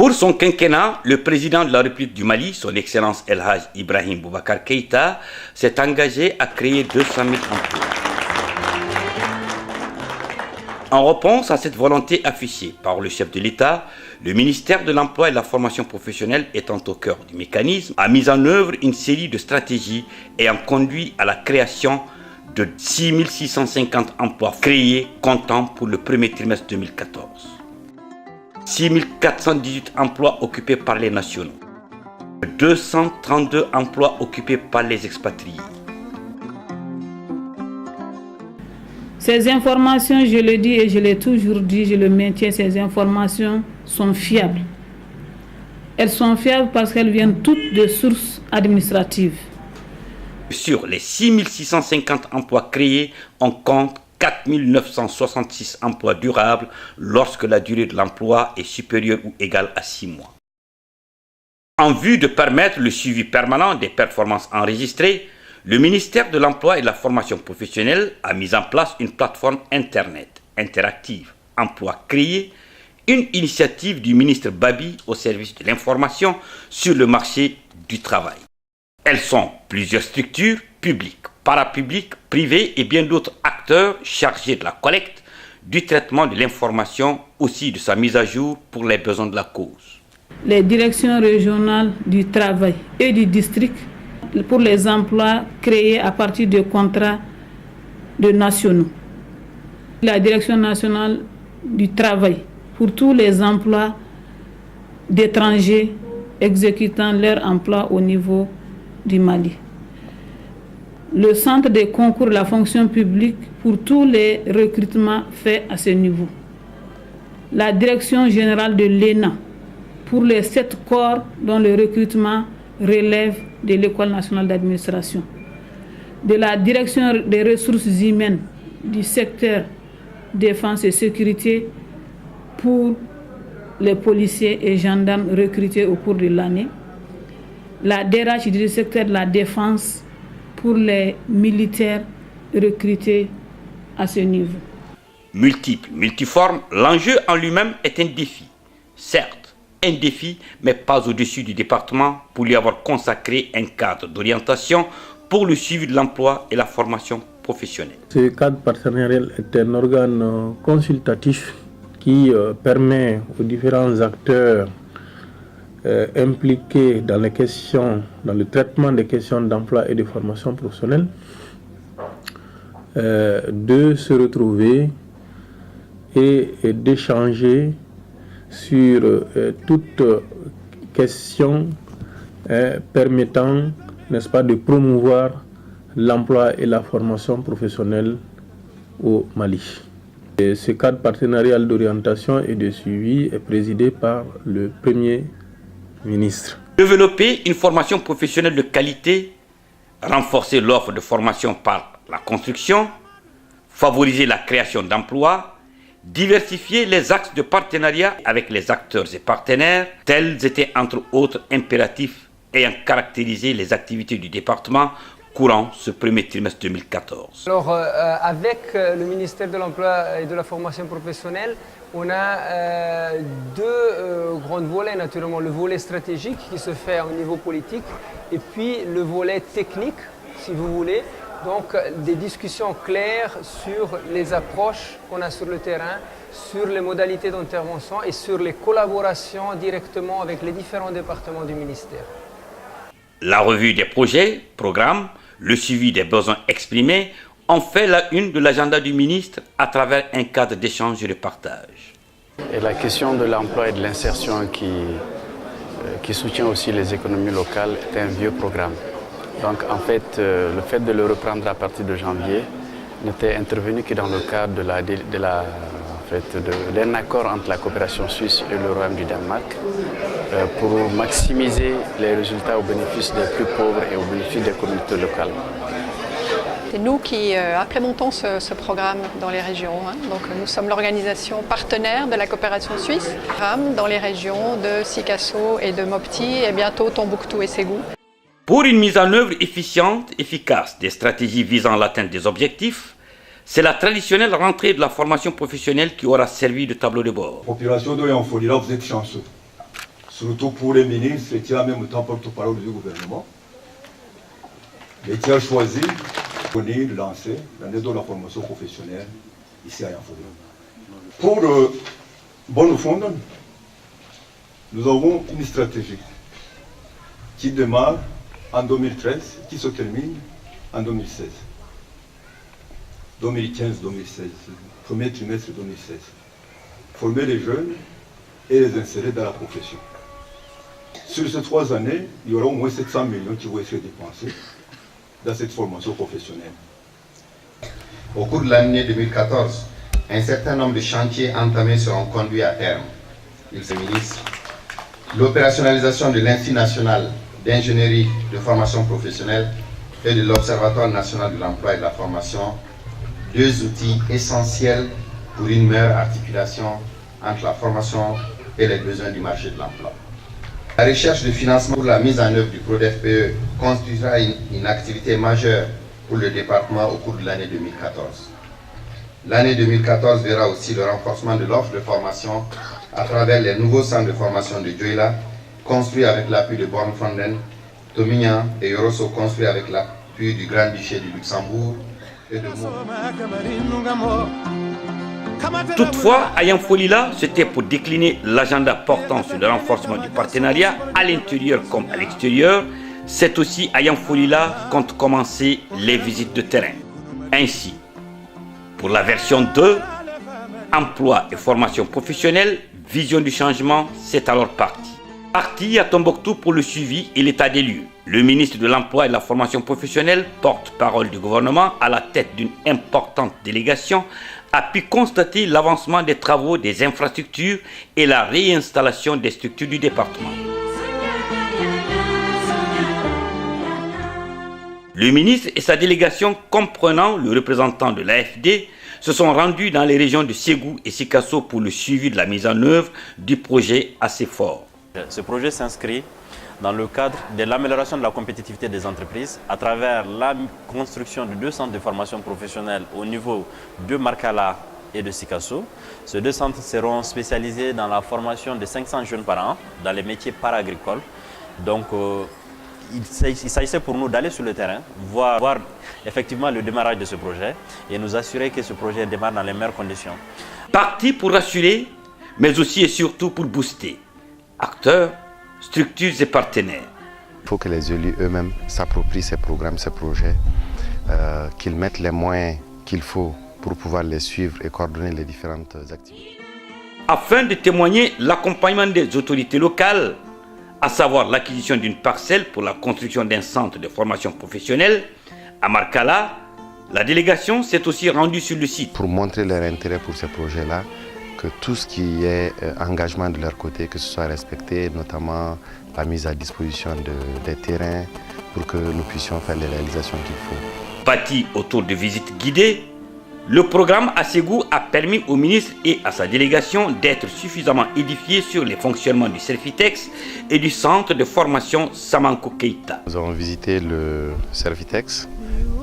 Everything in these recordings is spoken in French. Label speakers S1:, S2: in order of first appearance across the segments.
S1: Pour son quinquennat, le président de la République du Mali, son Excellence El Hadj Ibrahim Boubacar Keïta, s'est engagé à créer 200 000 emplois. En réponse à cette volonté affichée par le chef de l'État, le ministère de l'Emploi et de la Formation professionnelle étant au cœur du mécanisme, a mis en œuvre une série de stratégies ayant conduit à la création de 6 650 emplois créés comptant pour le premier trimestre 2014. 6 418 emplois occupés par les nationaux, 232 emplois occupés par les expatriés.
S2: Ces informations, je le dis et je l'ai toujours dit, je le maintiens, ces informations sont fiables. Elles sont fiables parce qu'elles viennent toutes de sources administratives.
S1: Sur les 6 650 emplois créés, on compte 4 966 emplois durables lorsque la durée de l'emploi est supérieure ou égale à 6 mois. En vue de permettre le suivi permanent des performances enregistrées, le ministère de l'Emploi et de la Formation professionnelle a mis en place une plateforme Internet interactive, Emploi créé, une initiative du ministre Babi au service de l'information sur le marché du travail. Elles sont plusieurs structures publiques, parapubliques, privées et bien d'autres acteurs chargés de la collecte, du traitement de l'information, aussi de sa mise à jour pour les besoins de la cause.
S2: Les directions régionales du travail et du district pour les emplois créés à partir de contrats de nationaux. La direction nationale du travail pour tous les emplois d'étrangers exécutant leur emploi au niveau du Mali. Le centre des concours de la fonction publique pour tous les recrutements faits à ce niveau. La direction générale de l'ENA pour les 7 corps dont le recrutement relève de l'École nationale d'administration. De la direction des ressources humaines du secteur défense et sécurité pour les policiers et gendarmes recrutés au cours de l'année. La DRH du secteur de la défense pour les militaires recrutés à ce niveau.
S1: Multiple, multiforme, l'enjeu en lui-même est un défi. Certes, un défi, mais pas au-dessus du département pour lui avoir consacré un cadre d'orientation pour le suivi de l'emploi et la formation professionnelle.
S3: Ce cadre partenarial est un organe consultatif qui permet aux différents acteurs impliqués dans le traitement des questions d'emploi et de formation professionnelle de se retrouver et d'échanger sur toute question permettant, n'est-ce pas, de promouvoir l'emploi et la formation professionnelle au Mali. Et ce cadre partenarial d'orientation et de suivi est présidé par le Premier ministre.
S1: Développer une formation professionnelle de qualité, renforcer l'offre de formation par la construction, favoriser la création d'emplois, diversifier les axes de partenariat avec les acteurs et partenaires, tels étaient entre autres impératifs ayant caractérisé les activités du département courant ce premier trimestre 2014.
S4: Alors, avec le ministère de l'Emploi et de la Formation professionnelle, on a deux grands volets, naturellement. Le volet stratégique qui se fait au niveau politique et puis le volet technique, si vous voulez. Donc, des discussions claires sur les approches qu'on a sur le terrain, sur les modalités d'intervention et sur les collaborations directement avec les différents départements du ministère.
S1: La revue des projets, programmes, le suivi des besoins exprimés ont fait la une de l'agenda du ministre à travers un cadre d'échange et de partage.
S5: Et la question de l'emploi et de l'insertion qui soutient aussi les économies locales est un vieux programme. Donc en fait, le fait de le reprendre à partir de janvier n'était intervenu que dans le cadre d'un accord entre la coopération suisse et le Royaume du Danemark pour maximiser les résultats au bénéfice des plus pauvres et au bénéfice des communautés locales.
S6: C'est nous qui implémentons ce programme dans les régions. Donc, nous sommes l'organisation partenaire de la coopération suisse, dans les régions de Sikasso et de Mopti et bientôt Tombouctou et Ségou.
S1: Pour une mise en œuvre efficiente, efficace des stratégies visant à l'atteinte des objectifs, c'est la traditionnelle rentrée de la formation professionnelle qui aura servi de tableau de bord.
S7: Population d'Oyanfoli, là vous êtes chanceux. surtout pour les ministres qui en même temps porte-parole du gouvernement, et qui a choisi de lancer l'année de la formation professionnelle ici à Yanfolila. Pour bonne fond, nous avons une stratégie qui démarre en 2013, qui se termine en 2016. 2015-2016, premier trimestre 2016. Former les jeunes et les insérer dans la profession. Sur ces 3 années, il y aura au moins 700 millions qui vont être dépensés dans cette formation professionnelle.
S8: Au cours de l'année 2014, un certain nombre de chantiers entamés seront conduits à terme. Il se ministre. L'opérationnalisation de l'Institut national d'ingénierie de formation professionnelle et de l'Observatoire national de l'emploi et de la formation, 2 outils essentiels pour une meilleure articulation entre la formation et les besoins du marché de l'emploi. La recherche de financement pour la mise en œuvre du PRODEF-PE constituera une activité majeure pour le département au cours de l'année 2014. L'année 2014 verra aussi le renforcement de l'offre de formation à travers les nouveaux centres de formation de Dioïla, construits avec l'appui de Bornfronden, Tomignan et Yorosso, construits avec l'appui du Grand-Duché du Luxembourg et de Meaux.
S1: Toutefois, à Yanfolila, c'était pour décliner l'agenda portant sur le renforcement du partenariat à l'intérieur comme à l'extérieur. C'est aussi à Yanfolila qu'ont commencé les visites de terrain. Ainsi, pour la version 2, emploi et formation professionnelle, vision du changement, c'est alors parti. Parti à Tombouctou pour le suivi et l'état des lieux. Le ministre de l'Emploi et de la Formation professionnelle, porte-parole du gouvernement à la tête d'une importante délégation, a pu constater l'avancement des travaux des infrastructures et la réinstallation des structures du département. Le ministre et sa délégation, comprenant le représentant de l'AFD, se sont rendus dans les régions de Ségou et Sikasso pour le suivi de la mise en œuvre du projet assez fort.
S9: Ce projet s'inscrit dans le cadre de l'amélioration de la compétitivité des entreprises à travers la construction de 2 centres de formation professionnelle au niveau de Markala et de Sikasso. Ces 2 centres seront spécialisés dans la formation de 500 jeunes par an dans les métiers para-agricoles. Donc, il s'agissait pour nous d'aller sur le terrain, voir effectivement le démarrage de ce projet et nous assurer que ce projet démarre dans les meilleures conditions.
S1: Parti pour rassurer, mais aussi et surtout pour booster acteurs, structures et partenaires.
S10: Il faut que les élus eux-mêmes s'approprient ces programmes, ces projets, qu'ils mettent les moyens qu'il faut pour pouvoir les suivre et coordonner les différentes activités.
S1: Afin de témoigner l'accompagnement des autorités locales, à savoir l'acquisition d'une parcelle pour la construction d'un centre de formation professionnelle, à Markala, la délégation s'est aussi rendue sur le site.
S10: Pour montrer leur intérêt pour ces projets-là, que tout ce qui est engagement de leur côté, que ce soit respecté, notamment la mise à disposition des terrains pour que nous puissions faire les réalisations qu'il faut.
S1: Bâti autour de visites guidées, le programme à Ségou a permis au ministre et à sa délégation d'être suffisamment édifiés sur les fonctionnements du Servitex et du centre de formation Samanko Keita.
S10: Nous avons visité le Servitex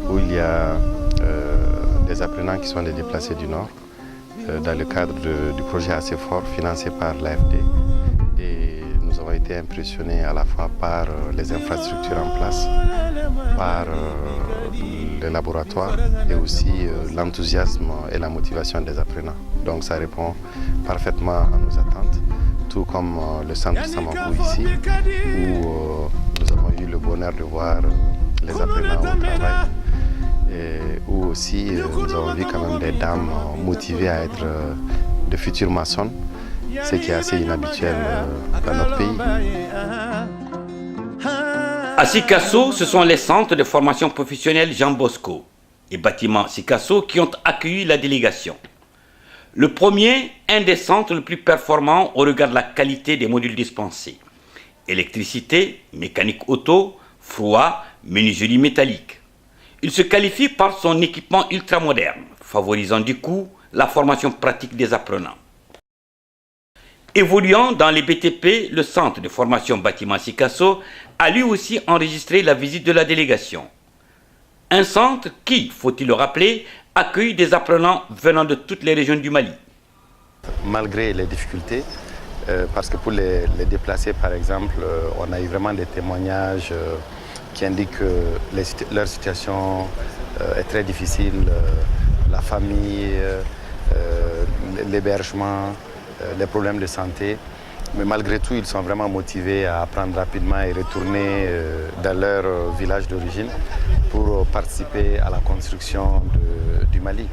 S10: où il y a des apprenants qui sont des déplacés du Nord dans le cadre du projet assez fort financé par l'AFD. Et nous avons été impressionnés à la fois par les infrastructures en place, par les laboratoires et aussi l'enthousiasme et la motivation des apprenants. Donc ça répond parfaitement à nos attentes, tout comme le centre Samanko ici, où nous avons eu le bonheur de voir les apprenants au travail. Et où aussi nous avons vu quand même des dames motivées à être de futures maçons, ce qui est assez inhabituel dans notre pays.
S1: À Sikasso, ce sont les centres de formation professionnelle Jean Bosco et bâtiments Sikasso qui ont accueilli la délégation. Le premier, un des centres les plus performants au regard de la qualité des modules dispensés. Électricité, mécanique auto, froid, menuiserie métallique. Il se qualifie par son équipement ultramoderne, favorisant du coup la formation pratique des apprenants. Évoluant dans les BTP, le centre de formation bâtiment Sikasso a lui aussi enregistré la visite de la délégation. Un centre qui, faut-il le rappeler, accueille des apprenants venant de toutes les régions du Mali.
S10: Malgré les difficultés, parce que pour les déplacés, par exemple, on a eu vraiment des témoignages qui indiquent que leur situation est très difficile, la famille, l'hébergement, les problèmes de santé. Mais malgré tout, ils sont vraiment motivés à apprendre rapidement et retourner dans leur village d'origine pour participer à la construction du Mali.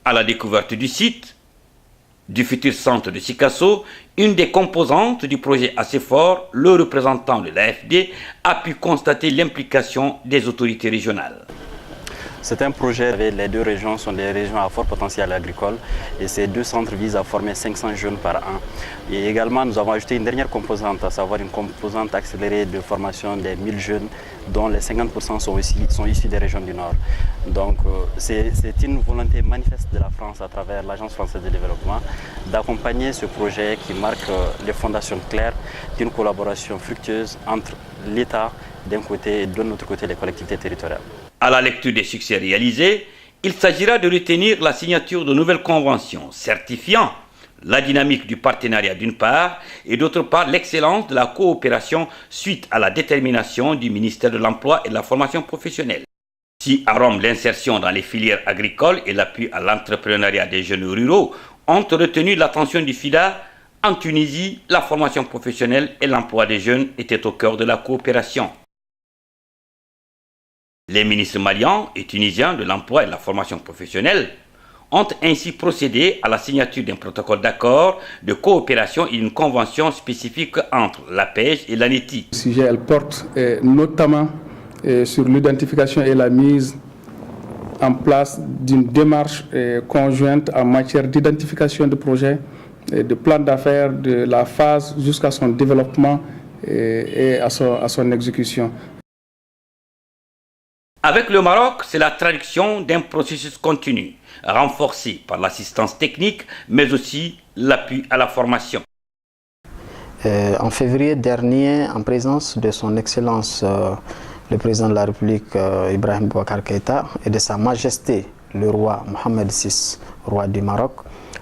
S1: À la découverte du site, du futur centre de Sikasso, une des composantes du projet ASEFOR, le représentant de l'AFD a pu constater l'implication des autorités régionales.
S9: C'est un projet, les deux régions sont des régions à fort potentiel agricole et ces deux centres visent à former 500 jeunes par an. Et également, nous avons ajouté une dernière composante, à savoir une composante accélérée de formation des 1000 jeunes dont les 50% sont issus des régions du Nord. Donc c'est une volonté manifeste de la France à travers l'Agence française de développement d'accompagner ce projet qui marque les fondations claires d'une collaboration fructueuse entre l'État d'un côté et de l'autre côté les collectivités territoriales.
S1: À la lecture des succès réalisés, il s'agira de retenir la signature de nouvelles conventions certifiant la dynamique du partenariat d'une part et d'autre part l'excellence de la coopération suite à la détermination du ministère de l'Emploi et de la formation professionnelle. Si à Rome l'insertion dans les filières agricoles et l'appui à l'entrepreneuriat des jeunes ruraux ont retenu l'attention du FIDA, en Tunisie, la formation professionnelle et l'emploi des jeunes étaient au cœur de la coopération. Les ministres maliens et tunisiens de l'emploi et de la formation professionnelle ont ainsi procédé à la signature d'un protocole d'accord de coopération et d'une convention spécifique entre l'APEJ et l'ANETI.
S11: Le sujet elle porte notamment sur l'identification et la mise en place d'une démarche conjointe en matière d'identification de projets, de plans d'affaires, de la phase jusqu'à son développement et à son exécution.
S1: Avec le Maroc, c'est la traduction d'un processus continu, renforcé par l'assistance technique, mais aussi l'appui à la formation.
S12: En février dernier, en présence de son Excellence le Président de la République Ibrahim Boubacar Keïta et de Sa Majesté le roi Mohamed VI, roi du Maroc,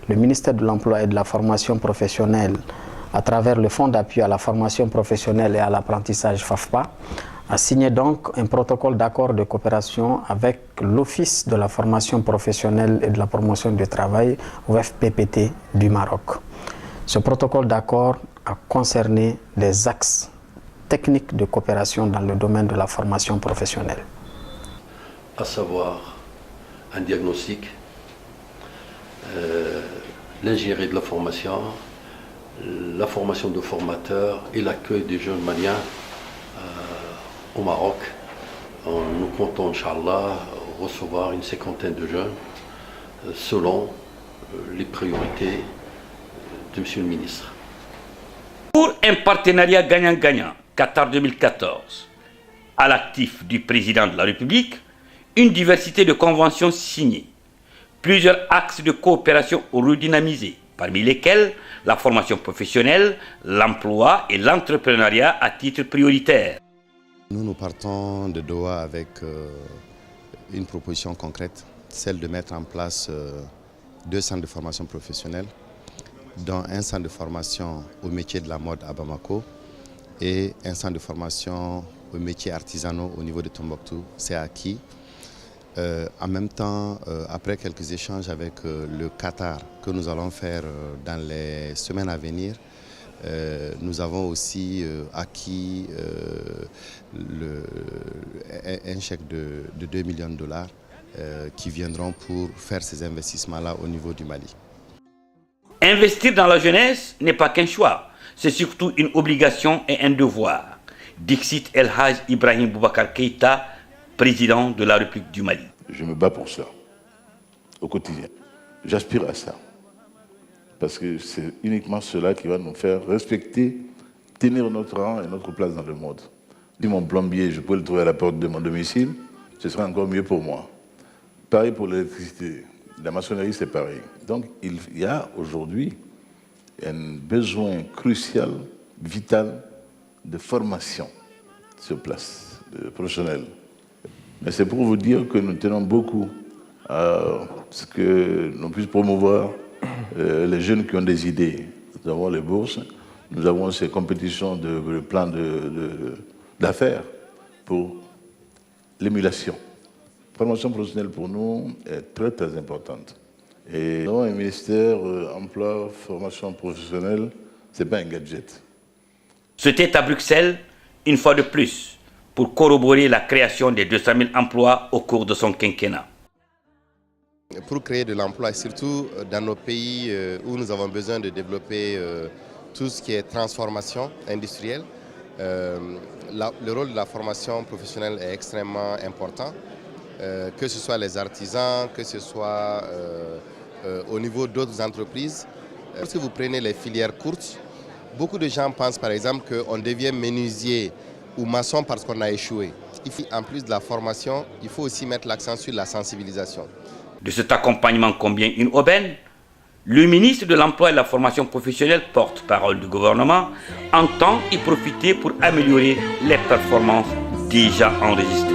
S12: le ministère de l'Emploi et de la formation professionnelle, à travers le Fonds d'appui à la formation professionnelle et à l'apprentissage FAFPA, a signé donc un protocole d'accord de coopération avec l'Office de la formation professionnelle et de la promotion du travail, OFPPT du Maroc. Ce protocole d'accord a concerné des axes techniques de coopération dans le domaine de la formation professionnelle.
S13: À savoir un diagnostic, l'ingénierie de la formation de formateurs et l'accueil des jeunes maliens au Maroc. Nous comptons, Inch'Allah, recevoir une cinquantaine de jeunes selon les priorités de M. le ministre.
S1: Pour un partenariat gagnant-gagnant, Qatar 2014, à l'actif du président de la République, une diversité de conventions signées, plusieurs axes de coopération redynamisés, parmi lesquels la formation professionnelle, l'emploi et l'entrepreneuriat à titre prioritaire.
S10: Nous partons de Doha avec une proposition concrète, celle de mettre en place 2 centres de formation professionnelle, dont un centre de formation au métier de la mode à Bamako et un centre de formation aux métiers artisanaux au niveau de Tombouctou, c'est acquis. En même temps, après quelques échanges avec le Qatar que nous allons faire dans les semaines à venir, nous avons aussi acquis un chèque de 2 millions de dollars qui viendront pour faire ces investissements-là au niveau du Mali.
S1: Investir dans la jeunesse n'est pas qu'un choix, c'est surtout une obligation et un devoir. Dixit El Haj Ibrahim Boubacar Keïta, président de la République du Mali.
S14: Je me bats pour ça, au quotidien. J'aspire à ça. Parce que c'est uniquement cela qui va nous faire respecter, tenir notre rang et notre place dans le monde. Si mon plombier, je peux le trouver à la porte de mon domicile, ce sera encore mieux pour moi. Pareil pour l'électricité. La maçonnerie, c'est pareil. Donc, il y a aujourd'hui un besoin crucial, vital, de formation sur place, de professionnels. Mais c'est pour vous dire que nous tenons beaucoup à ce que l'on puisse promouvoir les jeunes qui ont des idées nous avons les bourses, nous avons ces compétitions de plans d'affaires pour l'émulation. La formation professionnelle pour nous est très très importante. Et nous avons un ministère emploi, formation professionnelle, ce n'est pas un gadget.
S1: C'était à Bruxelles, une fois de plus, pour corroborer la création des 200 000 emplois au cours de son quinquennat.
S15: Pour créer de l'emploi, surtout dans nos pays où nous avons besoin de développer tout ce qui est transformation industrielle, le rôle de la formation professionnelle est extrêmement important, que ce soit les artisans, que ce soit au niveau d'autres entreprises. Lorsque vous prenez les filières courtes, beaucoup de gens pensent par exemple qu'on devient menuisier ou maçon parce qu'on a échoué. En plus de la formation, il faut aussi mettre l'accent sur la sensibilisation.
S1: De cet accompagnement combien une aubaine, le ministre de l'Emploi et de la Formation professionnelle, porte-parole du gouvernement, entend y profiter pour améliorer les performances déjà enregistrées.